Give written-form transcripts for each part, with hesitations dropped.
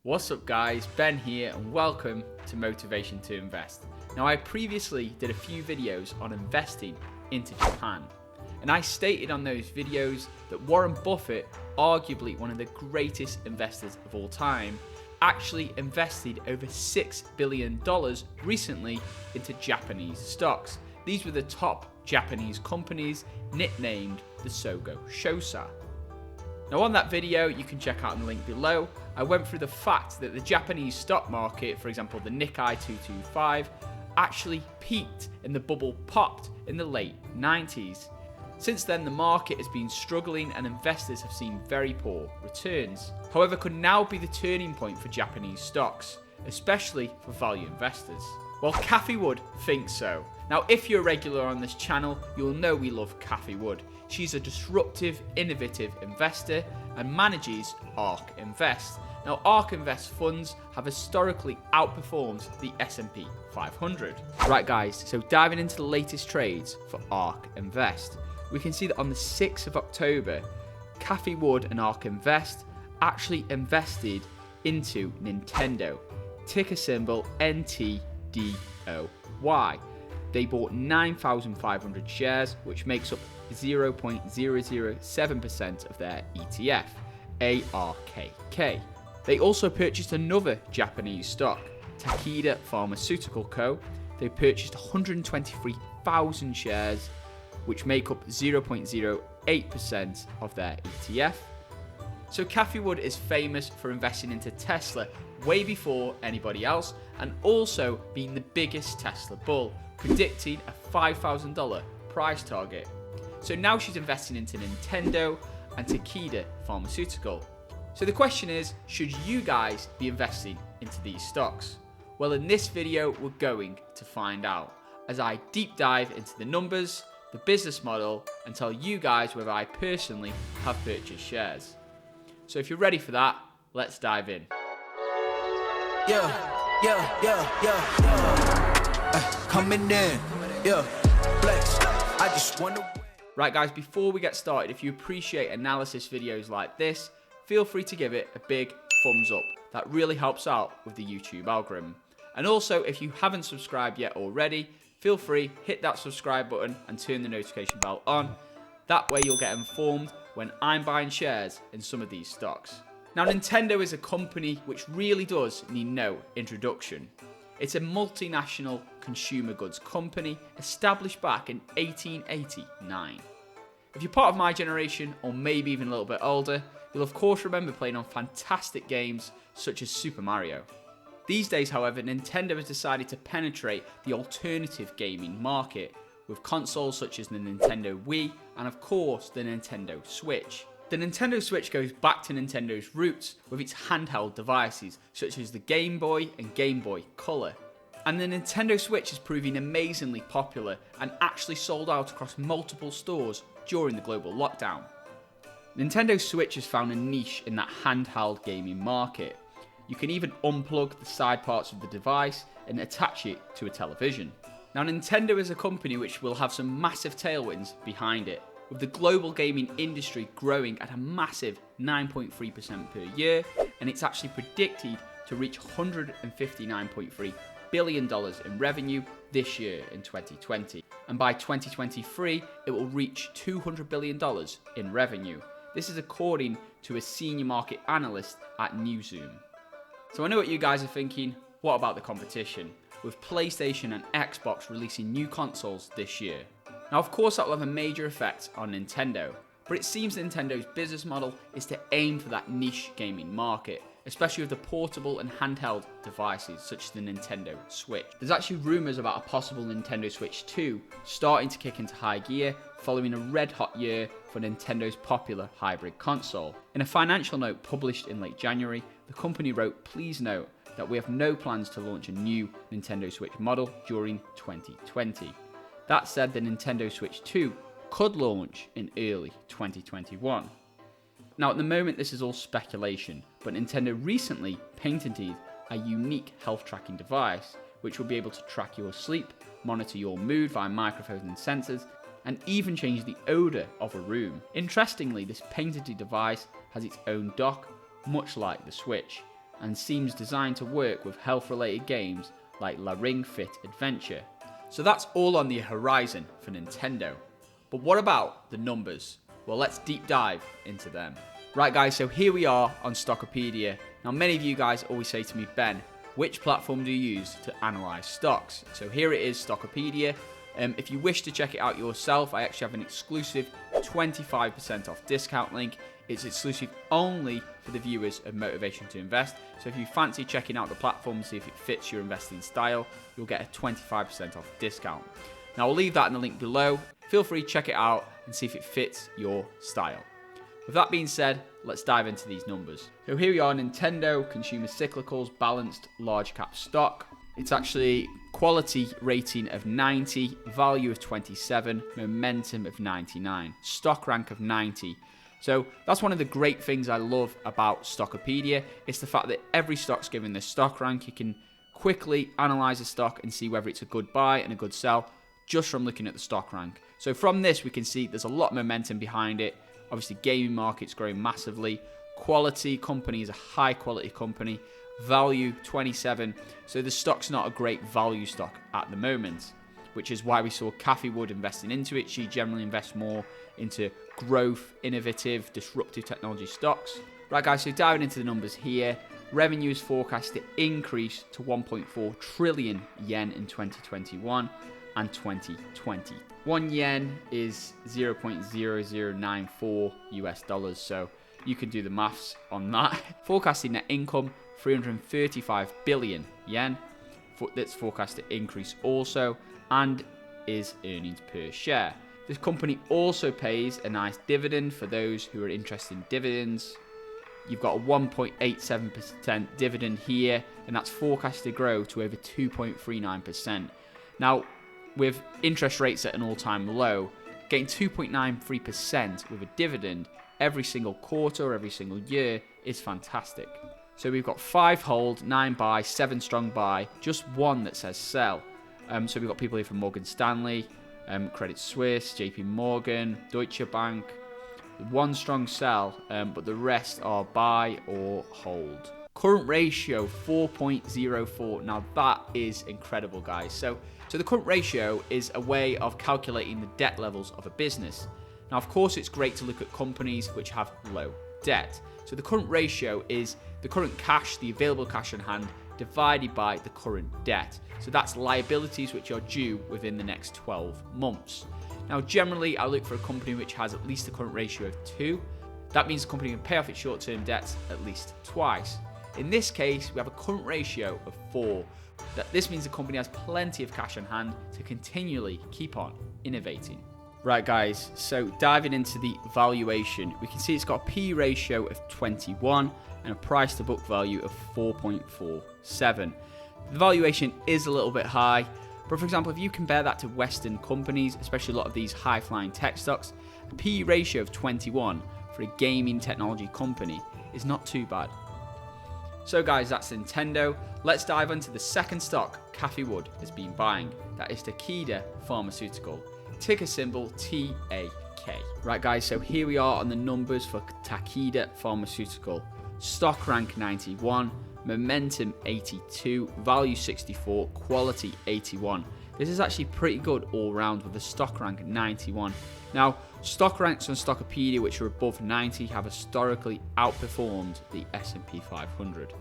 What's up guys, Ben here and welcome to Motivation to Invest. Now I previously did a few videos on investing into Japan, and I stated on those videos that Warren Buffett, arguably one of the greatest investors of all time, actually invested over $6 billion recently into Japanese stocks. These were the top Japanese companies, nicknamed the Sogo Shosa. Now on that video, you can check out in the link below, I went through the fact that the Japanese stock market, for example the Nikkei 225, actually peaked and the bubble popped in the late 90s. Since then the market has been struggling and investors have seen very poor returns. However, could now be the turning point for Japanese stocks, especially for value investors. Well, Cathie Wood thinks so. Now if you're a regular on this channel, you'll know we love Cathie Wood. She's a disruptive, innovative investor and manages ARK Invest. Now ARK Invest funds have historically outperformed the S&P 500. Right guys, so diving into the latest trades for ARK Invest. We can see that on the 6th of October, Cathie Wood and ARK Invest actually invested into Nintendo, ticker symbol NTDOY. They bought 9,500 shares, which makes up 0.007% of their ETF, ARKK. They also purchased another Japanese stock, Takeda Pharmaceutical Co. They purchased 123,000 shares, which make up 0.08% of their ETF. So Cathie Wood is famous for investing into Tesla way before anybody else, and also being the biggest Tesla bull, predicting a $5,000 price target. So now she's investing into Nintendo and Takeda Pharmaceutical. So the question is, should you guys be investing into these stocks? Well, in this video we're going to find out, as I deep dive into the numbers, the business model, and tell you guys whether I personally have purchased shares. So if you're ready for that, let's dive in. Coming in, flex. I just wanna win. Right guys, before we get started, if you appreciate analysis videos like this, feel free to give it a big thumbs up. That really helps out with the YouTube algorithm. And also, if you haven't subscribed yet already, feel free, hit that subscribe button and turn the notification bell on. That way you'll get informed when I'm buying shares in some of these stocks. Now Nintendo is a company which really does need no introduction. It's a multinational consumer goods company established back in 1889. If you're part of my generation, or maybe even a little bit older, you'll of course remember playing on fantastic games such as Super Mario. These days, however, Nintendo has decided to penetrate the alternative gaming market with consoles such as the Nintendo Wii and of course the Nintendo Switch. The Nintendo Switch goes back to Nintendo's roots with its handheld devices such as the Game Boy and Game Boy Color. And the Nintendo Switch is proving amazingly popular and actually sold out across multiple stores during the global lockdown. Nintendo Switch has found a niche in that handheld gaming market. You can even unplug the side parts of the device and attach it to a television. Now Nintendo is a company which will have some massive tailwinds behind it, with the global gaming industry growing at a massive 9.3% per year, and it's actually predicted to reach $159.3 billion in revenue this year in 2020. And by 2023, it will reach $200 billion in revenue. This is according to a senior market analyst at Newzoom. So I know what you guys are thinking, what about the competition? With PlayStation and Xbox releasing new consoles this year. Now of course that will have a major effect on Nintendo, but it seems Nintendo's business model is to aim for that niche gaming market, especially with the portable and handheld devices such as the Nintendo Switch. There's actually rumours about a possible Nintendo Switch 2 starting to kick into high gear following a red hot year for Nintendo's popular hybrid console. In a financial note published in late January, the company wrote, "Please note that we have no plans to launch a new Nintendo Switch model during 2020. That said, the Nintendo Switch 2 could launch in early 2021. Now at the moment this is all speculation, but Nintendo recently patented a unique health tracking device which will be able to track your sleep, monitor your mood via microphones and sensors, and even change the odour of a room. Interestingly, this patented device has its own dock, much like the Switch. and seems designed to work with health-related games like La Ring Fit Adventure. So that's all on the horizon for Nintendo. But what about the numbers? Well, let's deep dive into them. Right guys, so here we are on Stockopedia. Now many of you guys always say to me, Ben, which platform do you use to analyze stocks? So here it is, Stockopedia. If you wish to check it out yourself, I actually have an exclusive 25% off discount link. It's exclusive only for the viewers of Motivation to Invest. So if you fancy checking out the platform, see if it fits your investing style, you'll get a 25% off discount. Now I'll leave that in the link below. Feel free to check it out and see if it fits your style. With that being said, let's dive into these numbers. So here we are, Nintendo, consumer cyclicals, balanced large cap stock. It's actually quality rating of 90, value of 27, momentum of 99, stock rank of 90. So that's one of the great things I love about Stockopedia. It's the fact that every stock's given this stock rank. You can quickly analyze a stock and see whether it's a good buy and a good sell just from looking at the stock rank. So from this, we can see there's a lot of momentum behind it. Obviously, gaming market's growing massively. Quality company is a high quality company. Value 27. So the stock's not a great value stock at the moment, which is why we saw Cathie investing into it. She generally invests more into growth, innovative, disruptive technology stocks. Right guys, so diving into the numbers here. Revenue is forecast to increase to 1.4 trillion yen in 2021 and 2020. 1 yen is 0.0094 US dollars, so you can do the maths on that. Forecasting net income 335 billion yen. That's forecast to increase also, and is earnings per share. This company also pays a nice dividend for those who are interested in dividends. You've got a 1.87% dividend here, and that's forecast to grow to over 2.39%. Now, with interest rates at an all-time low, getting 2.93% with a dividend every single quarter or every single year is fantastic. So we've got 5 hold, 9 buy, 7 strong buy, just 1 that says sell. So we've got people here from Morgan Stanley, Credit Suisse, JP Morgan, Deutsche Bank. 1 strong sell, but the rest are buy or hold. Current ratio 4.04. Now that is incredible, guys. So the current ratio is a way of calculating the debt levels of a business. Now, of course, it's great to look at companies which have low debt. So the current ratio is the current cash, the available cash on hand, divided by the current debt. So that's liabilities which are due within the next 12 months. Now, generally, I look for a company which has at least a current ratio of 2. That means the company can pay off its short-term debts at least twice. In this case, we have a current ratio of 4. This means the company has plenty of cash on hand to continually keep on innovating. Right guys, so diving into the valuation, we can see it's got a P ratio of 21 and a price to book value of 4.47. The valuation is a little bit high, but for example, if you compare that to Western companies, especially a lot of these high-flying tech stocks, a P ratio of 21 for a gaming technology company is not too bad. So guys, that's Nintendo. Let's dive into the second stock Cathie Wood has been buying. That is Takeda Pharmaceutical. Ticker symbol TAK. Right guys, so here we are on the numbers for Takeda Pharmaceutical. Stock rank 91, momentum 82, value 64, quality 81. This is actually pretty good all round with a stock rank 91. Now, stock ranks on Stockopedia which are above 90 have historically outperformed the S&P 500.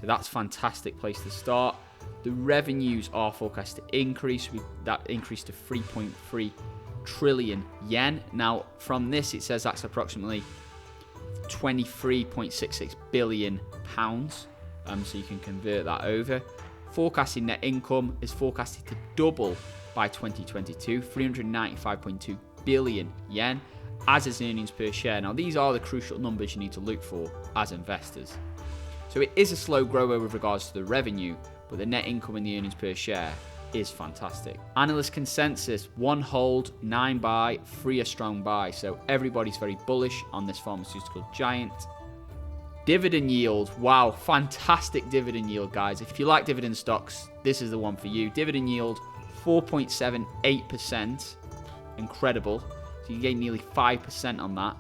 So that's a fantastic place to start. The revenues are forecast to increase, with that increase to 3.3 trillion yen. Now, from this, it says that's approximately 23.66 billion pounds. So you can convert that over. Forecasting net income is forecasted to double by 2022, 395.2 billion yen, as is earnings per share. Now, these are the crucial numbers you need to look for as investors. So it is a slow grower with regards to the revenue, but the net income and the earnings per share is fantastic. Analyst consensus, 1 hold, 9 buy, 3 a strong buy. So everybody's very bullish on this pharmaceutical giant. Dividend yield, wow, fantastic dividend yield, guys. If you like dividend stocks, this is the one for you. Dividend yield, 4.78%, incredible. So you gain nearly 5% on that.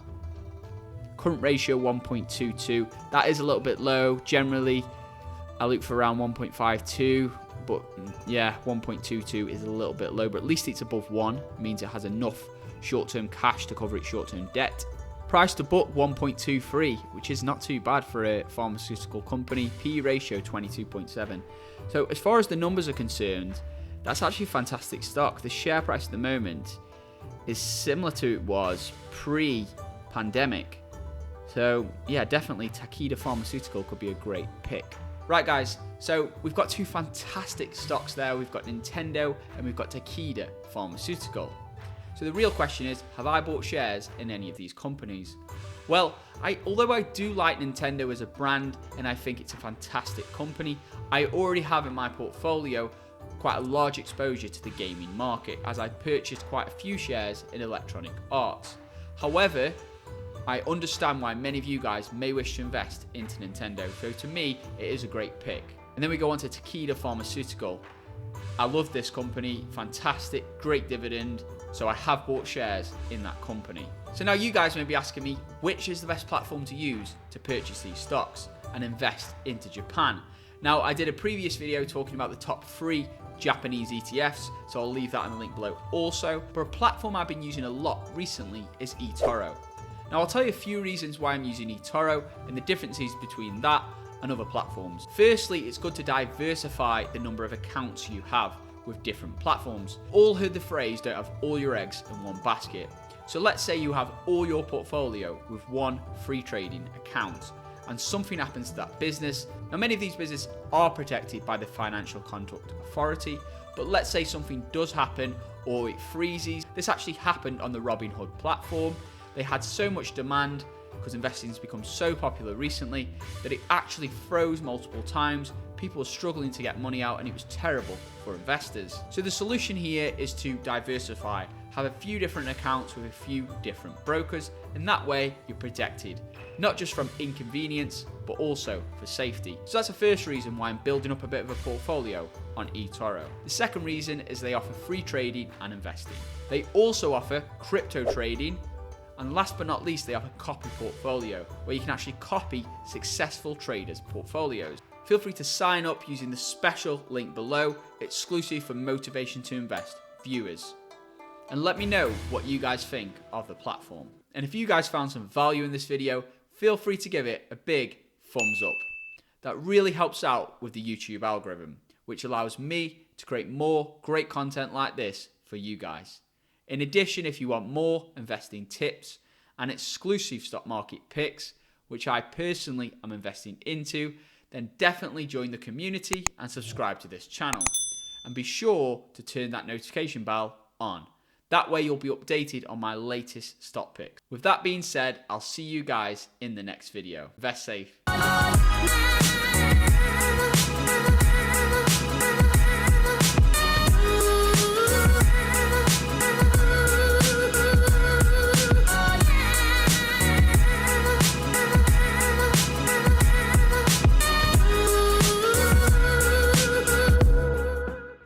Current ratio 1.22. That is a little bit low. Generally, I look for around 1.52, but yeah, 1.22 is a little bit low, but at least it's above 1. It means it has enough short-term cash to cover its short-term debt. Price to book 1.23, which is not too bad for a pharmaceutical company. PE ratio 22.7. So as far as the numbers are concerned, that's actually a fantastic stock. The share price at the moment is similar to it was pre-pandemic. So yeah, definitely Takeda Pharmaceutical could be a great pick. Right guys, so we've got two fantastic stocks there. We've got Nintendo and we've got Takeda Pharmaceutical. So the real question is, have I bought shares in any of these companies? Well, although I do like Nintendo as a brand and I think it's a fantastic company, I already have in my portfolio quite a large exposure to the gaming market, as I purchased quite a few shares in Electronic Arts. However, I understand why many of you guys may wish to invest into Nintendo, so to me, it is a great pick. And then we go on to Takeda Pharmaceutical. I love this company, fantastic, great dividend, so I have bought shares in that company. So now you guys may be asking me, which is the best platform to use to purchase these stocks and invest into Japan? Now, I did a previous video talking about the top 3 Japanese ETFs, so I'll leave that in the link below also. But a platform I've been using a lot recently is eToro. Now, I'll tell you a few reasons why I'm using eToro and the differences between that and other platforms. Firstly, it's good to diversify the number of accounts you have with different platforms. All heard the phrase, don't have all your eggs in one basket. So let's say you have all your portfolio with one free trading account and something happens to that business. Now, many of these businesses are protected by the Financial Conduct Authority, but let's say something does happen or it freezes. This actually happened on the Robinhood platform. They had so much demand because investing has become so popular recently that it actually froze multiple times. People were struggling to get money out and it was terrible for investors. So the solution here is to diversify, have a few different accounts with a few different brokers, and that way you're protected, not just from inconvenience, but also for safety. So that's the first reason why I'm building up a bit of a portfolio on eToro. The second reason is they offer free trading and investing. They also offer crypto trading. And last but not least, they offer copy portfolio, where you can actually copy successful traders' portfolios. Feel free to sign up using the special link below, exclusive for Motivation to Invest viewers. And let me know what you guys think of the platform. And if you guys found some value in this video, feel free to give it a big thumbs up. That really helps out with the YouTube algorithm, which allows me to create more great content like this for you guys. In addition, if you want more investing tips and exclusive stock market picks, which I personally am investing into, then definitely join the community and subscribe to this channel. And be sure to turn that notification bell on. That way you'll be updated on my latest stock picks. With that being said, I'll see you guys in the next video. Invest safe.